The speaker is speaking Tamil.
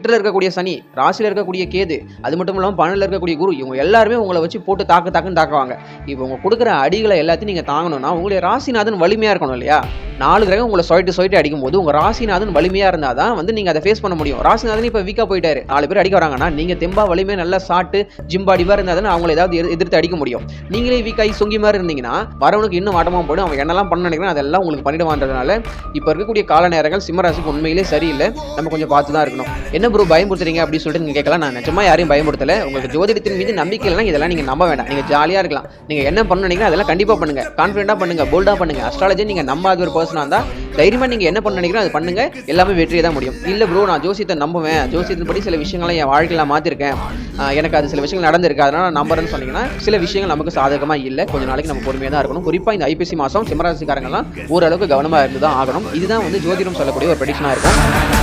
லக்னத்தில் இருக்கக்கூடிய சனி, ராசியில் இருக்கக்கூடிய கேது, அது மட்டும் இல்லாமல் 12ல் இருக்கக்கூடிய குரு, இவங்க எல்லாருமே உங்களை வச்சு போட்டு தாக்குன்னு தாக்குவாங்க. இப்போ உங்க கொடுக்குற அடிகளை எல்லாத்தையும் நீங்கள் தாங்கணும்னா உங்களுடைய ராசிநாதன் வலிமையாக இருக்கணும் இல்லையா? 4 கிரகம் உங்களை சொயிட்டு அடிக்கும்போது உங்கள் ராசிநாதன் வலிமையாக இருந்தால் தான் வந்து நீங்கள் அதை ஃபேஸ் பண்ண முடியும். ராசிநாதன் இப்போ வீக்காக போயிட்டாரு, 4 பேர் அடிக்க வராங்கன்னா நீங்கள் தெம்பா வலிமையாக நல்லா சாப்பிட்டு ஜிம்பாடிவாக இருந்தால் தானே அவங்களை ஏதாவது எதிர்த்து அடிக்க முடியும். நீங்களே வீக்காகி சொங்கி மாதிரி இருந்தீங்கன்னா வரவனுக்கு இன்னும் வாட்டமாக போய்டும். அவன் என்னெல்லாம் பண்ண நினைக்கிறேன் அதெல்லாம் உங்களுக்கு பண்ணிடுவான்றதுனால இப்போ இருக்கக்கூடிய கால நேரங்கள் சிம்மராசிக்கு உண்மையிலே சரியில்லை. நம்ம கொஞ்சம் பார்த்து தான் இருக்கணும். என்ன ப்ரோ பயமுறுத்துறீங்க அப்படின்னு சொல்லிட்டு நீங்கள் கேட்கலாம். நான் நிஜமாக யாரையும் பயமுறுத்தலை. உங்களுக்கு ஜோதிடத்தின் மீது நம்பிக்கை இல்லைனா இதெல்லாம் நீங்கள் நம்ப வேண்டாம். நீங்கள் ஜாலியாக இருக்கலாம். நீங்கள் என்ன பண்ண நினைக்கிறீங்க அதெல்லாம் கண்டிப்பாக பண்ணுங்க. கான்ஃபிடென்ட்டாக பண்ணுங்க, போல்டாக பண்ணுங்க. அஸ்ட்ராலஜி நீங்கள் நம்பாத ஒரு பர்சனாக இருந்தால் தைரியமாக நீங்கள் என்ன பண்ண நினைக்கிறோம் அது பண்ணுங்க. எல்லாமே வெற்றியே தான் முடியும். இல்லை ப்ரோ நான் ஜோசியத்தை நம்புவேன், ஜோசியத்தின் படி சில விஷயங்களை என் வாழ்க்கையில் மாற்றிருக்கேன், எனக்கு அது சில விஷயங்கள் நடந்திருக்கு அதனால் நான் நம்புறேன்னு சொன்னீங்கன்னா சில விஷயங்கள் நமக்கு சாதகமாக இல்லை. கொஞ்சம் நாளைக்கு நம்ம பொறுமையாக தான் இருக்கணும். குறிப்பாக இந்த ஐப்பசி மாதம் சிம்மராசிக்காரங்கள்லாம் ஓரளவுக்கு கவனமாக இருந்து தான் ஆகணும். இதுதான் வந்து ஜோதிடம் சொல்லக்கூடிய ஒரு ப்ரெடிக்ஷனாக இருக்கும்.